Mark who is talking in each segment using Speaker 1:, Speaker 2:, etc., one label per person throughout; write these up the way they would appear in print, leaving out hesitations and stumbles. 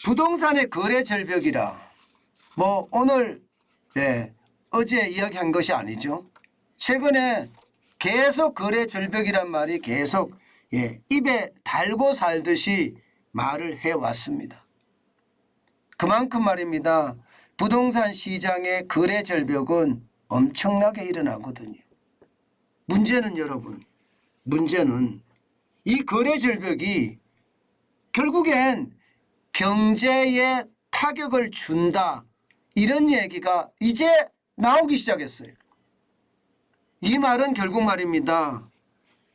Speaker 1: 부동산의 거래 절벽이라 뭐 오늘 어제 이야기한 것이 아니죠. 최근에 계속 거래 절벽이란 말이 계속 입에 달고 살듯이 말을 해왔습니다. 그만큼 말입니다. 부동산 시장의 거래 절벽은 엄청나게 일어나거든요. 문제는 여러분, 문제는 이 거래 절벽이 결국엔 경제에 타격을 준다, 이런 얘기가 이제 나오기 시작했어요. 이 말은 결국 말입니다.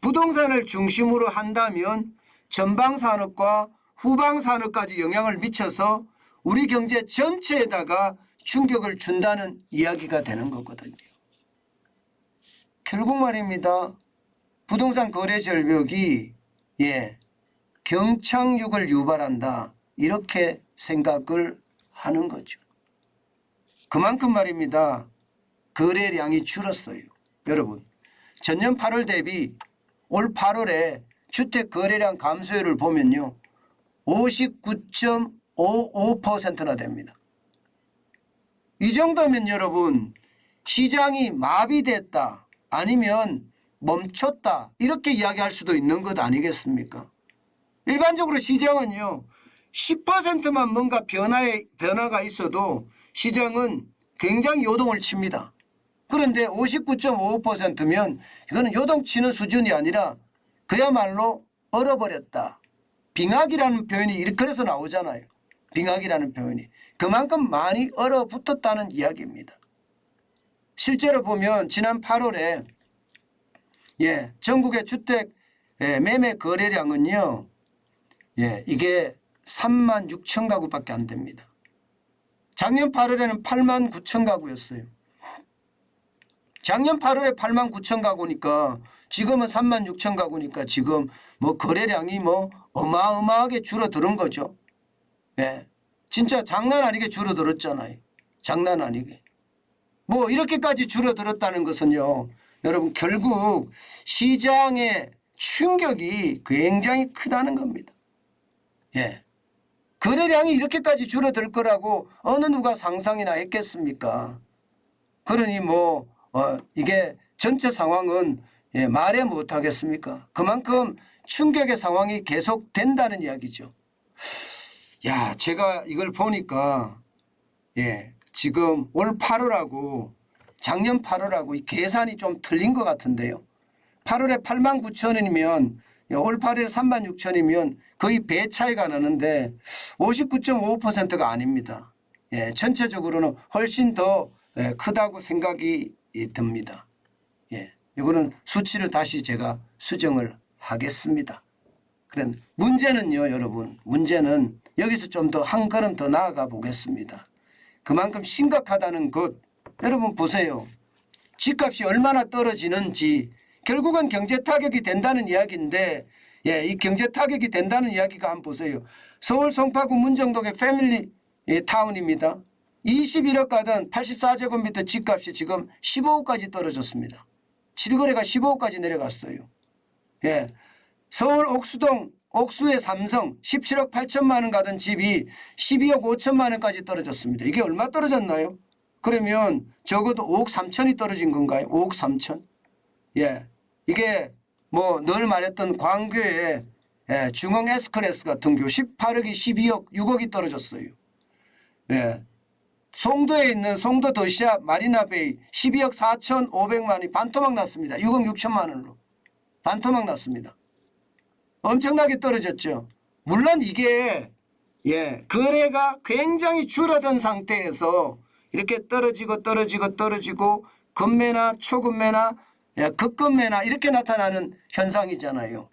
Speaker 1: 부동산을 중심으로 한다면 전방산업과 후방산업까지 영향을 미쳐서 우리 경제 전체에다가 충격을 준다는 이야기가 되는 거거든요. 결국 말입니다. 부동산 거래 절벽이 경착륙을 유발한다, 이렇게 생각을 하는 거죠. 그만큼 말입니다. 거래량이 줄었어요. 여러분, 전년 8월 대비 올 8월에 주택 거래량 감소율을 보면요, 59.55%나 됩니다. 이 정도면 여러분, 시장이 마비됐다, 아니면 멈췄다, 이렇게 이야기할 수도 있는 것 아니겠습니까? 일반적으로 시장은요, 10%만 뭔가 변화가 있어도 시장은 굉장히 요동을 칩니다. 그런데 59.55%면 이거는 요동치는 수준이 아니라 그야말로 얼어버렸다. 빙하기라는 표현이 그래서 나오잖아요. 빙하기라는 표현이. 그만큼 많이 얼어붙었다는 이야기입니다. 실제로 보면 지난 8월에 전국의 주택 매매 거래량은요, 이게 3만 6천 가구밖에 안 됩니다. 작년 8월에는 8만 9천 가구였어요. 작년 8월에 8만 9천 가구니까 지금은 3만 6천 가구니까 지금 뭐 거래량이 뭐 어마어마하게 줄어드는 거죠. 진짜 장난 아니게 줄어들었잖아요. 장난 아니게. 뭐 이렇게까지 줄어들었다는 것은요, 여러분 결국 시장의 충격이 굉장히 크다는 겁니다. 거래량이 이렇게까지 줄어들 거라고 어느 누가 상상이나 했겠습니까? 그러니 뭐 이게 전체 상황은 말해 못하겠습니까? 그만큼 충격의 상황이 계속된다는 이야기죠. 야, 제가 이걸 보니까 지금 올 8월하고 작년 8월하고 이 계산이 좀 틀린 것 같은데요. 8월에 8만 9천 원이면 올 8월에 3만 6천이면 거의 배 차이가 나는데 59.55%가 아닙니다. 전체적으로는 훨씬 더 크다고 생각이 듭니다. 이거는 수치를 다시 제가 수정을 하겠습니다. 그런데 문제는요, 여러분, 문제는 여기서 좀 더 한 걸음 더 나아가 보겠습니다. 그만큼 심각하다는 것, 여러분 보세요. 집값이 얼마나 떨어지는지, 결국은 경제 타격이 된다는 이야기인데, 이 경제 타격이 된다는 이야기가 한번 보세요. 서울 송파구 문정동의 패밀리 타운입니다. 21억 가던 84제곱미터 집값이 지금 15억까지 떨어졌습니다. 7거래가 15억까지 내려갔어요. 서울 옥수동 옥수의 삼성 17억 8천만 원 가던 집이 12억 5천만 원까지 떨어졌습니다. 이게 얼마 떨어졌나요? 그러면 적어도 5억 3천이 떨어진 건가요? 5억 3천? 이게 뭐 늘 말했던 광교의 중흥 에스크레스 같은 경우 18억이 12억 6억이 떨어졌어요. 송도에 있는 송도 더시아 마리나베이 12억 4,500만이 반토막 났습니다. 6억 6천만 원으로 반토막 났습니다. 엄청나게 떨어졌죠. 물론 이게 거래가 굉장히 줄어든 상태에서 이렇게 떨어지고 급매나 초급매나 급급매나 이렇게 나타나는 현상이잖아요.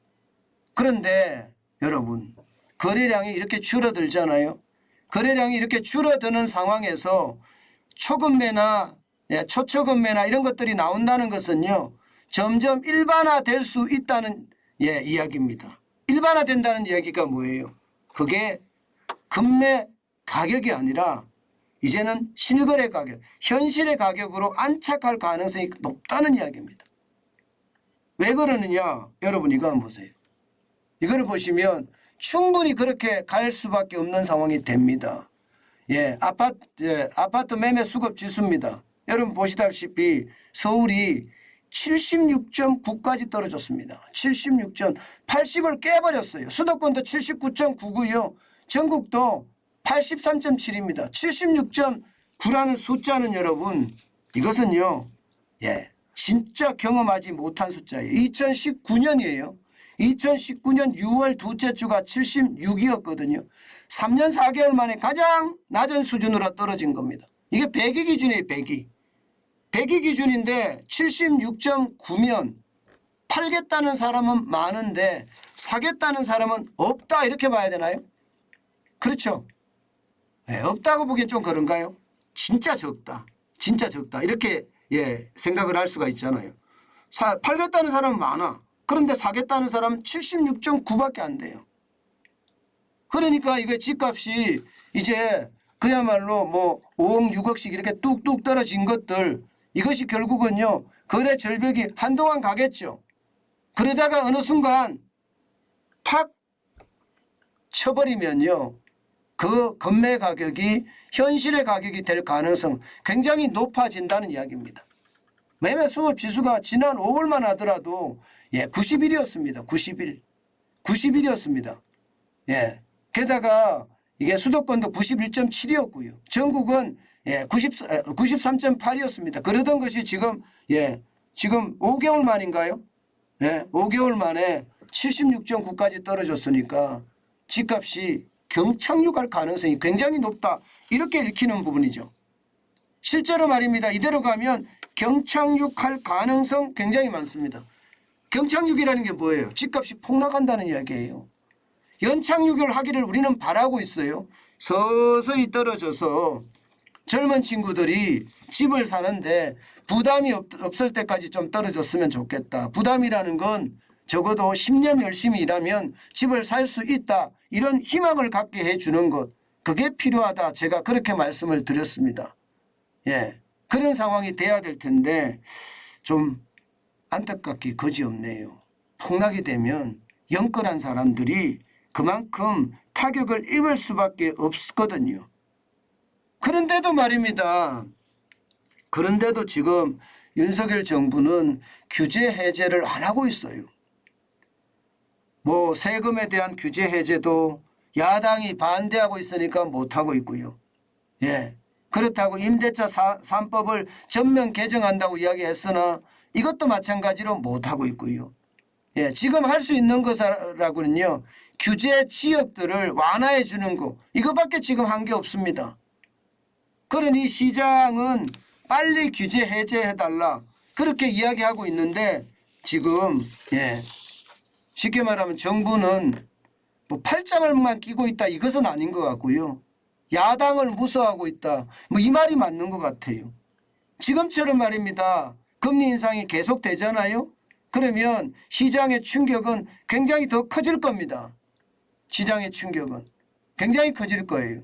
Speaker 1: 그런데 여러분, 거래량이 이렇게 줄어들잖아요. 거래량이 이렇게 줄어드는 상황에서 초급매나 초초급매나 이런 것들이 나온다는 것은요, 점점 일반화될 수 있다는 이야기입니다. 일반화된다는 이야기가 뭐예요? 그게 급매 가격이 아니라 이제는 실거래 가격, 현실의 가격으로 안착할 가능성이 높다는 이야기입니다. 왜 그러느냐? 여러분 이거 한번 보세요. 이거를 보시면 충분히 그렇게 갈 수밖에 없는 상황이 됩니다. 아파트 매매 수급 지수입니다. 여러분 보시다시피 서울이 76.9까지 떨어졌습니다. 80을 깨버렸어요. 수도권도 79.9고요. 전국도 83.7입니다. 76.9라는 숫자는 여러분 이것은요. 진짜 경험하지 못한 숫자예요. 2019년이에요. 2019년 6월 둘째 주가 76이었거든요. 3년 4개월 만에 가장 낮은 수준으로 떨어진 겁니다. 이게 100위 기준이에요. 100위 기준인데 76.9면 팔겠다는 사람은 많은데 사겠다는 사람은 없다 이렇게 봐야 되나요? 그렇죠. 없다고 보기엔 좀 그런가요? 진짜 적다. 진짜 적다. 이렇게 생각을 할 수가 있잖아요. 팔겠다는 사람은 많아. 그런데 사겠다는 사람은 76.9밖에 안 돼요. 그러니까 이게 집값이 이제 그야말로 뭐 5억 6억씩 이렇게 뚝뚝 떨어진 것들 이것이 결국은요. 거래 절벽이 한동안 가겠죠. 그러다가 어느 순간 탁 쳐버리면요. 그 건매 가격이 현실의 가격이 될 가능성 굉장히 높아진다는 이야기입니다. 매매 수급 지수가 지난 5월만 하더라도 90일이었습니다. 90일이었습니다. 게다가 이게 수도권도 91.7이었고요. 전국은 93.8이었습니다. 그러던 것이 지금 5개월 만인가요? 5개월 만에 76.9까지 떨어졌으니까 집값이 경착륙할 가능성이 굉장히 높다. 이렇게 읽히는 부분이죠. 실제로 말입니다. 이대로 가면 경착륙할 가능성 굉장히 많습니다. 경착륙이라는 게 뭐예요? 집값이 폭락한다는 이야기예요. 연착륙을 하기를 우리는 바라고 있어요. 서서히 떨어져서 젊은 친구들이 집을 사는데 부담이 없을 때까지 좀 떨어졌으면 좋겠다. 부담이라는 건 적어도 10년 열심히 일하면 집을 살 수 있다. 이런 희망을 갖게 해주는 것. 그게 필요하다. 제가 그렇게 말씀을 드렸습니다. 그런 상황이 돼야 될 텐데 좀 안타깝게 거지없네요. 폭락이 되면 영끌한 사람들이 그만큼 타격을 입을 수밖에 없거든요. 그런데도 말입니다. 그런데도 지금 윤석열 정부는 규제 해제를 안 하고 있어요. 뭐 세금에 대한 규제 해제도 야당이 반대하고 있으니까 못하고 있고요. 그렇다고 임대차 3법을 전면 개정한다고 이야기했으나 이것도 마찬가지로 못하고 있고요. 지금 할 수 있는 것이라고는요. 규제 지역들을 완화해 주는 거 이것밖에 지금 한 게 없습니다. 그러니 시장은 빨리 규제 해제해달라 그렇게 이야기하고 있는데 지금 쉽게 말하면 정부는 뭐 팔짱을만 끼고 있다 이것은 아닌 것 같고요. 야당을 무서워하고 있다. 뭐 이 말이 맞는 것 같아요. 지금처럼 말입니다. 금리 인상이 계속되잖아요. 그러면 시장의 충격은 굉장히 더 커질 겁니다. 시장의 충격은 굉장히 커질 거예요.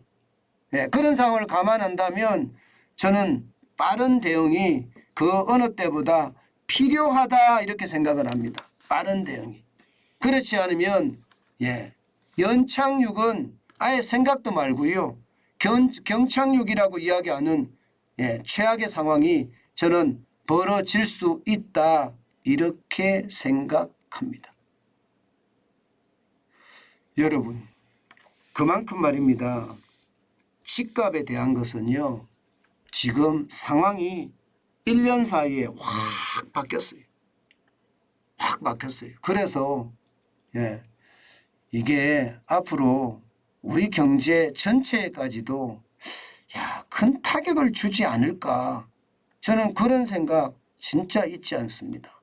Speaker 1: 그런 상황을 감안한다면 저는 빠른 대응이 그 어느 때보다 필요하다 이렇게 생각을 합니다. 빠른 대응이. 그렇지 않으면 연착륙은 아예 생각도 말고요. 경착륙이라고 이야기하는 최악의 상황이 저는 벌어질 수 있다 이렇게 생각합니다. 여러분 그만큼 말입니다. 집값에 대한 것은요. 지금 상황이 1년 사이에 확 바뀌었어요. 확 바뀌었어요. 그래서 이게 앞으로 우리 경제 전체까지도 큰 타격을 주지 않을까 저는 그런 생각 진짜 잊지 않습니다.